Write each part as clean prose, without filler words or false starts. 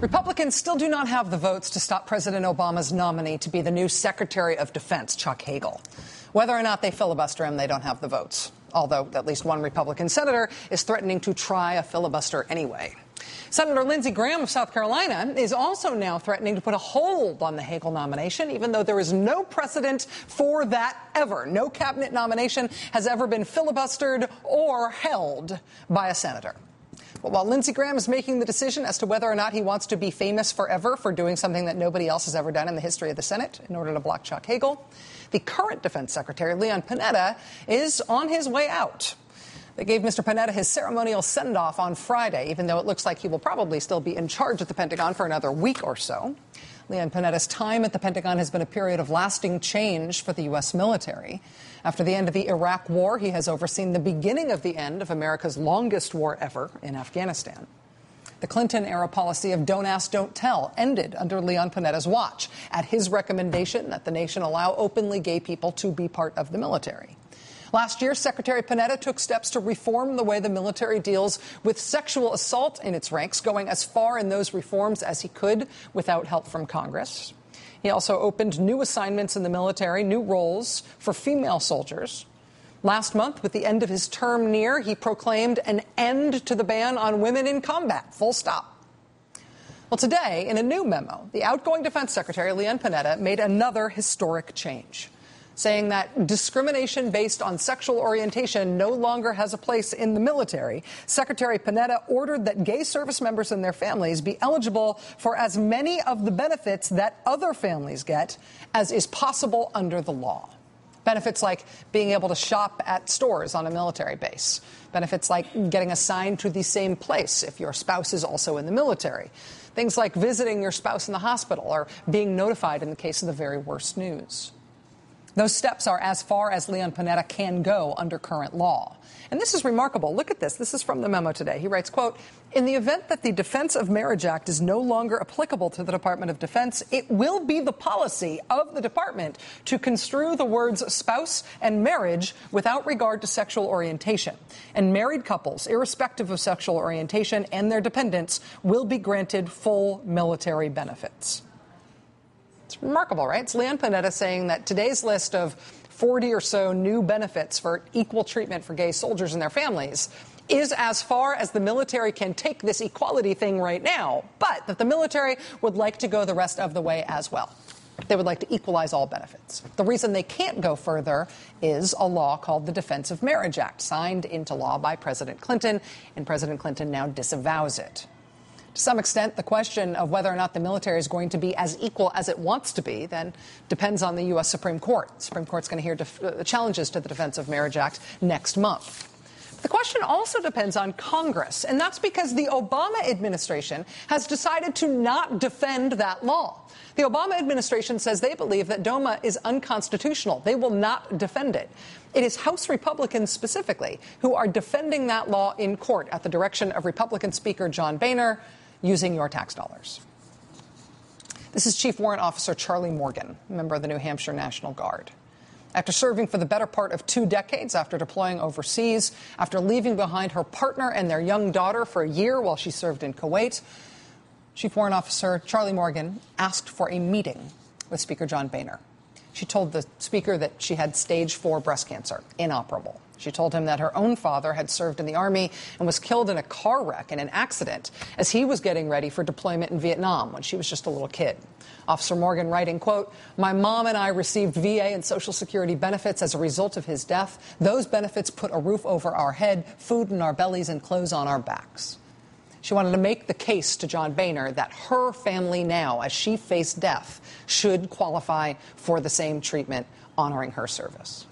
Republicans still do not have the votes to stop President Obama's nominee to be the new Secretary of Defense, Chuck Hagel. Whether or not they filibuster him, they don't have the votes, although at least one Republican senator is threatening to try a filibuster anyway. Senator Lindsey Graham of South Carolina is also now threatening to put a hold on the Hagel nomination, even though there is no precedent for that ever. No cabinet nomination has ever been filibustered or held by a senator. But while Lindsey Graham is making the decision as to whether or not he wants to be famous forever for doing something that nobody else has ever done in the history of the Senate in order to block Chuck Hagel, the current Defense Secretary, Leon Panetta, is on his way out. They gave Mr. Panetta his ceremonial send-off on Friday, even though it looks like he will probably still be in charge at the Pentagon for another week or so. Leon Panetta's time at the Pentagon has been a period of lasting change for the U.S. military. After the end of the Iraq War, he has overseen the beginning of the end of America's longest war ever in Afghanistan. The Clinton-era policy of don't ask, don't tell ended under Leon Panetta's watch, at his recommendation that the nation allow openly gay people to be part of the military. Last year, Secretary Panetta took steps to reform the way the military deals with sexual assault in its ranks, going as far in those reforms as he could without help from Congress. He also opened new assignments in the military, new roles for female soldiers. Last month, with the end of his term near, he proclaimed an end to the ban on women in combat, full stop. Well, today, in a new memo, the outgoing Defense Secretary, Leon Panetta, made another historic change, saying that discrimination based on sexual orientation no longer has a place in the military. Secretary Panetta ordered that gay service members and their families be eligible for as many of the benefits that other families get as is possible under the law. Benefits like being able to shop at stores on a military base. Benefits like getting assigned to the same place if your spouse is also in the military. Things like visiting your spouse in the hospital or being notified in the case of the very worst news. Those steps are as far as Leon Panetta can go under current law. And this is remarkable. Look at this. This is from the memo today. He writes, quote, in the event that the Defense of Marriage Act is no longer applicable to the Department of Defense, it will be the policy of the department to construe the words spouse and marriage without regard to sexual orientation. And married couples, irrespective of sexual orientation, and their dependents will be granted full military benefits. It's remarkable, right? It's Leon Panetta saying that today's list of 40 or so new benefits for equal treatment for gay soldiers and their families is as far as the military can take this equality thing right now, but that the military would like to go the rest of the way as well. They would like to equalize all benefits. The reason they can't go further is a law called the Defense of Marriage Act, signed into law by President Clinton, and President Clinton now disavows it. To some extent, the question of whether or not the military is going to be as equal as it wants to be then depends on the U.S. Supreme Court. The Supreme Court's going to hear challenges to the Defense of Marriage Act next month. The question also depends on Congress, and that's because the Obama administration has decided to not defend that law. The Obama administration says they believe that DOMA is unconstitutional. They will not defend it. It is House Republicans specifically who are defending that law in court at the direction of Republican Speaker John Boehner, using your tax dollars. This is Chief Warrant Officer Charlie Morgan, a member of the New Hampshire National Guard. After serving for the better part of 2 decades, after deploying overseas, after leaving behind her partner and their young daughter for a year while she served in Kuwait, Chief Warrant Officer Charlie Morgan asked for a meeting with Speaker John Boehner. She told the Speaker that she had stage 4 breast cancer, inoperable. She told him that her own father had served in the Army and was killed in a car wreck in an accident as he was getting ready for deployment in Vietnam when she was just a little kid. Officer Morgan writing, quote, my mom and I received VA and Social Security benefits as a result of his death. Those benefits put a roof over our head, food in our bellies, and clothes on our backs. She wanted to make the case to John Boehner that her family now, as she faced death, should qualify for the same treatment, honoring her service.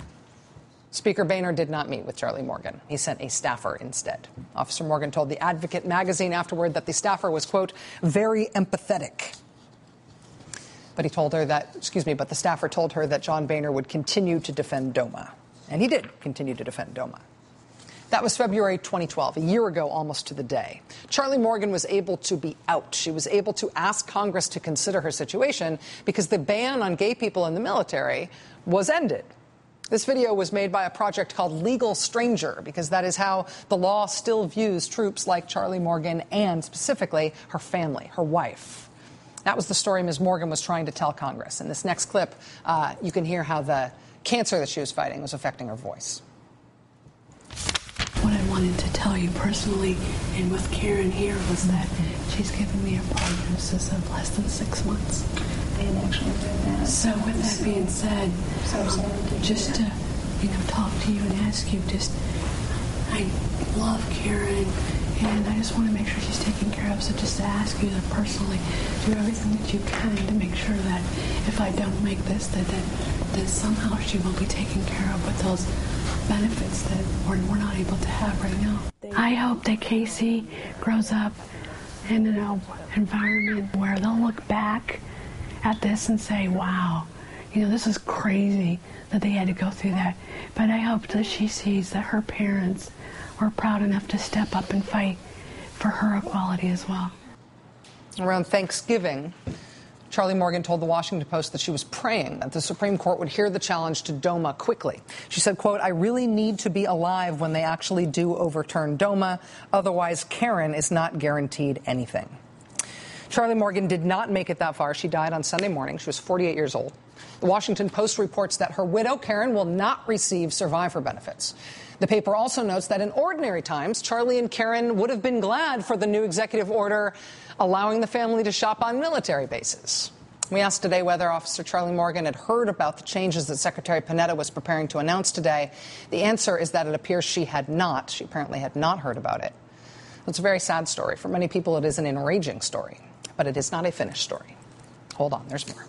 Speaker Boehner did not meet with Charlie Morgan. He sent a staffer instead. Officer Morgan told The Advocate magazine afterward that the staffer was, quote, very empathetic. But the staffer told her that John Boehner would continue to defend DOMA. And he did continue to defend DOMA. That was February 2012, a year ago almost to the day. Charlie Morgan was able to be out. She was able to ask Congress to consider her situation because the ban on gay people in the military was ended. This video was made by a project called Legal Stranger, because that is how the law still views troops like Charlie Morgan and, specifically, her family, her wife. That was the story Ms. Morgan was trying to tell Congress. In this next clip, you can hear how the cancer that she was fighting was affecting her voice. What I wanted to tell you personally and with Karen here was that she's given me a prognosis of less than 6 months. And actually did that. So with that being said, just to talk to you and ask you, I love Karen and I just want to make sure she's taken care of. So just to ask you to personally do everything that you can to make sure that if I don't make this, that somehow she will be taken care of with those benefits that we're not able to have right now. I hope that Casey grows up in an environment where they'll look back at this and say, wow, this is crazy that they had to go through that. But I hope that she sees that her parents were proud enough to step up and fight for her equality as well. Around Thanksgiving, Charlie Morgan told the Washington Post that she was praying that the Supreme Court would hear the challenge to DOMA quickly. She said, quote, "I really need to be alive when they actually do overturn DOMA. Otherwise, Karen is not guaranteed anything." Charlie Morgan did not make it that far. She died on Sunday morning. She was 48 years old. The Washington Post reports that her widow, Karen, will not receive survivor benefits. The paper also notes that in ordinary times, Charlie and Karen would have been glad for the new executive order allowing the family to shop on military bases. We asked today whether Officer Charlie Morgan had heard about the changes that Secretary Panetta was preparing to announce today. The answer is that it appears she had not. She apparently had not heard about it. It's a very sad story. For many people, it is an enraging story. But it is not a finished story. Hold on, there's more.